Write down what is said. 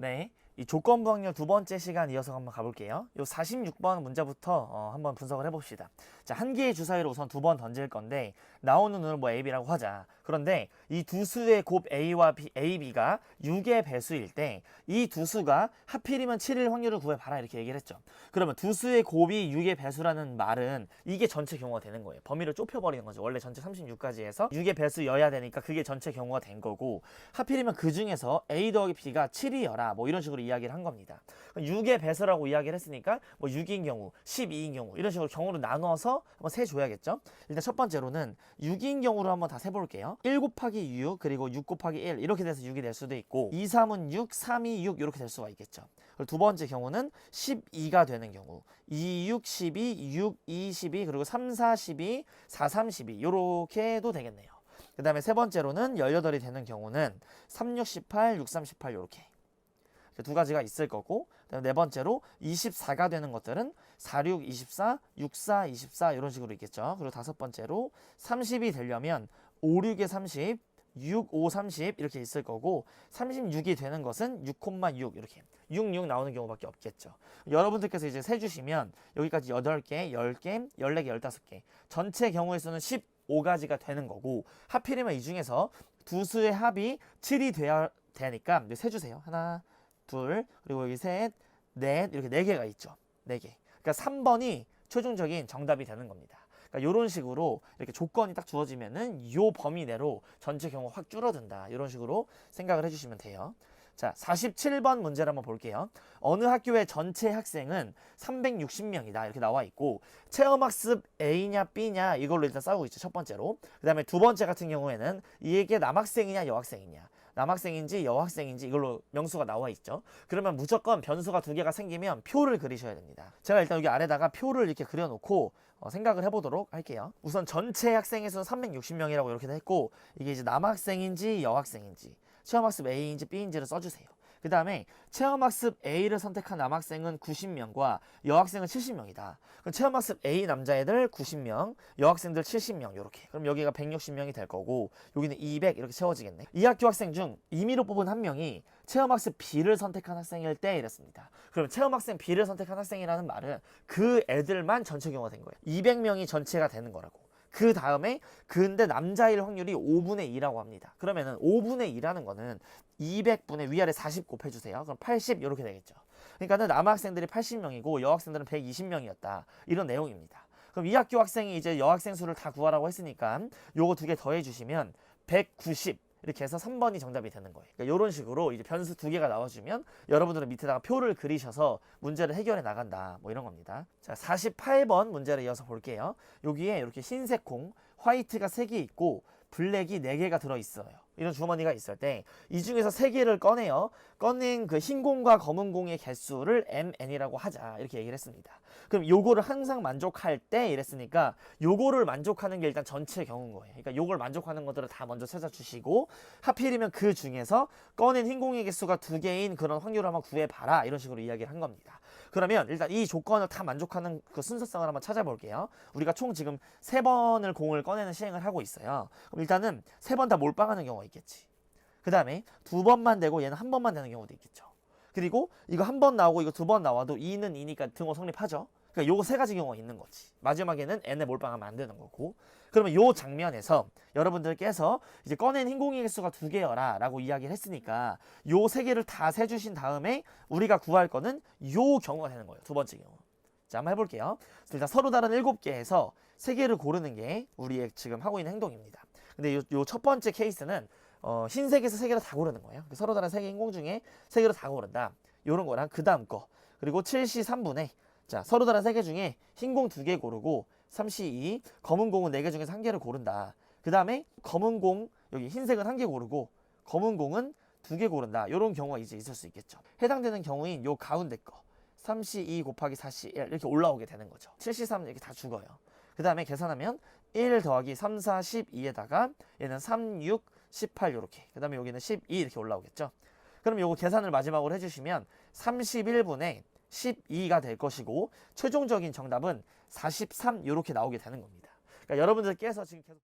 네, 이 조건부 확률 두 번째 시간 이어서 한번 가볼게요. 요 46번 문제부터 한번 분석을 해봅시다. 자, 한 개의 주사위를 우선 두 번 던질 건데 나오는 눈을 뭐 A, B라고 하자. 그런데 이 두 수의 곱 A와 B, A, B가 6의 배수일 때 이 두 수가 하필이면 7일 확률을 구해봐라 이렇게 얘기를 했죠. 그러면 두 수의 곱이 6의 배수라는 말은 이게 전체 경우가 되는 거예요. 범위를 좁혀버리는 거죠. 원래 전체 36까지 해서 6의 배수여야 되니까 그게 전체 경우가 된 거고, 하필이면 그 중에서 A 더하기 B가 7이여라 뭐 이런 식으로 이야기를 한 겁니다. 6의 배수라고 이야기를 했으니까 뭐 6인 경우, 12인 경우 이런 식으로 경우를 나눠서 한번 세줘야겠죠. 일단 첫 번째로는 6인 경우로 한번 다 세볼게요. 1 곱하기 6 그리고 6 곱하기 1 이렇게 돼서 6이 될 수도 있고, 2, 3은 6, 3이 6 이렇게 될 수가 있겠죠. 그리고 두 번째 경우는 12가 되는 경우, 2, 6, 12, 6, 2, 12 그리고 3, 4, 12, 4, 3, 12 이렇게 해도 되겠네요. 그 다음에 세 번째로는 18이 되는 경우는 3, 6, 18, 6, 3, 18 이렇게 두 가지가 있을 거고, 그다음에 네 번째로 24가 되는 것들은 4, 6, 24, 6, 4, 24 이런 식으로 있겠죠. 그리고 다섯 번째로 30이 되려면 5, 6에 30, 6, 5, 30 이렇게 있을 거고, 36이 되는 것은 6,6 이렇게 6, 6 나오는 경우밖에 없겠죠. 여러분들께서 이제 세주시면 여기까지 8개, 10개, 14개, 15개 전체 경우의 수는 15가지가 되는 거고, 하필이면 이 중에서 두 수의 합이 7이 돼야 되니까 세주세요. 하나, 둘, 그리고 여기 셋, 넷 이렇게 4개가 있죠. 4개. 그러니까 3번이 최종적인 정답이 되는 겁니다. 그러니까 이런 식으로 이렇게 조건이 딱 주어지면은 이 범위 내로 전체 경우 확 줄어든다. 이런 식으로 생각을 해주시면 돼요. 자, 47번 문제를 한번 볼게요. 어느 학교의 전체 학생은 360명이다. 이렇게 나와 있고, 체험학습 A냐 B냐 이걸로 일단 싸우고 있죠. 첫 번째로. 그 다음에 두 번째 같은 경우에는 이게 남학생이냐 여학생이냐, 남학생인지 여학생인지 이걸로 명수가 나와 있죠. 그러면 무조건 변수가 두 개가 생기면 표를 그리셔야 됩니다. 제가 일단 여기 아래다가 표를 이렇게 그려놓고 생각을 해보도록 할게요. 우선 전체 학생의 수는 360명이라고 이렇게 했고, 이게 이제 남학생인지 여학생인지, 체험학습 A인지 B인지를 써주세요. 그 다음에 체험학습 A를 선택한 남학생은 90명과 여학생은 70명이다. 그럼 체험학습 A 남자애들 90명, 여학생들 70명 이렇게. 그럼 여기가 160명이 될 거고, 여기는 200 이렇게 채워지겠네. 이 학교 학생 중 임의로 뽑은 한 명이 체험학습 B를 선택한 학생일 때 이랬습니다. 그럼 체험학생 B를 선택한 학생이라는 말은 그 애들만 전체 경우가 된 거예요. 200명이 전체가 되는 거라고. 그 다음에 근데 남자일 확률이 5분의 2라고 합니다. 그러면은 5분의 2라는 거는 200분의 위아래 40 곱해주세요. 그럼 80 이렇게 되겠죠. 그러니까는 남학생들이 80명이고 여학생들은 120명이었다. 이런 내용입니다. 그럼 이 학교 학생이 이제 여학생 수를 다 구하라고 했으니까 요거 두 개 더해 주시면 190 이렇게 해서 3번이 정답이 되는 거예요. 그러니까 이런 식으로 이제 변수 두 개가 나와주면 여러분들은 밑에다가 표를 그리셔서 문제를 해결해 나간다. 뭐 이런 겁니다. 자, 48번 문제를 이어서 볼게요. 여기에 이렇게 흰색 공, 화이트가 3개 있고 블랙이 4개가 들어있어요. 이런 주머니가 있을 때 이 중에서 3개를 꺼내요. 꺼낸 그 흰 공과 검은 공의 개수를 MN이라고 하자. 이렇게 얘기를 했습니다. 그럼 요거를 항상 만족할 때 이랬으니까 요거를 만족하는 게 일단 전체 경우인 거예요. 그러니까 요걸 만족하는 것들을 다 먼저 찾아주시고, 하필이면 그 중에서 꺼낸 흰 공의 개수가 2개인 그런 확률을 한번 구해봐라. 이런 식으로 이야기를 한 겁니다. 그러면 일단 이 조건을 다 만족하는 그 순서성을 한번 찾아볼게요. 우리가 총 지금 3번을 공을 꺼내는 시행을 하고 있어요. 그럼 일단은 3번 다 몰빵하는 경우가 있겠지. 그 다음에 2번만 되고 얘는 1번만 되는 경우도 있겠죠. 그리고 이거 1번 나오고 이거 2번 나와도 2는 2니까 등호 성립하죠. 그러니까 요거 3가지 경우가 있는 거지. 마지막에는 n에 몰빵하면 안 되는 거고. 그러면 요 장면에서 여러분들께서 이제 꺼낸 흰 공의 개수가 2개여라 라고 이야기를 했으니까 요 3개를 다 세주신 다음에 우리가 구할 거는 요 경우가 되는 거예요. 두 번째 경우. 자, 한번 해볼게요. 일단 서로 다른 7개에서 3개를 고르는 게 우리의 지금 하고 있는 행동입니다. 근데 요 첫 번째 케이스는 흰색에서 3개를 다 고르는 거예요. 서로 다른 3개 인공 중에 3개를 다 고른다. 요런 거랑 그 다음 거. 그리고 7시 3분에 자, 서로 다른 3개 중에 흰 공 2개 고르고 3시 2, 검은 공은 4개 중에서 1개를 고른다. 그 다음에 검은 공, 여기 흰색은 1개 고르고 검은 공은 2개 고른다. 요런 경우가 이제 있을 수 있겠죠. 해당되는 경우인 요 가운데 거 3시 2 곱하기 4시 1 이렇게 올라오게 되는 거죠. 7시 3 이렇게 다 죽어요. 그 다음에 계산하면 1 더하기 3, 4, 12에다가 얘는 3, 6, 18 이렇게. 그 다음에 여기는 12 이렇게 올라오겠죠. 그럼 요거 계산을 마지막으로 해주시면 31분의 12가 될 것이고, 최종적인 정답은 43 이렇게 나오게 되는 겁니다. 그러니까 여러분들께서 지금 계속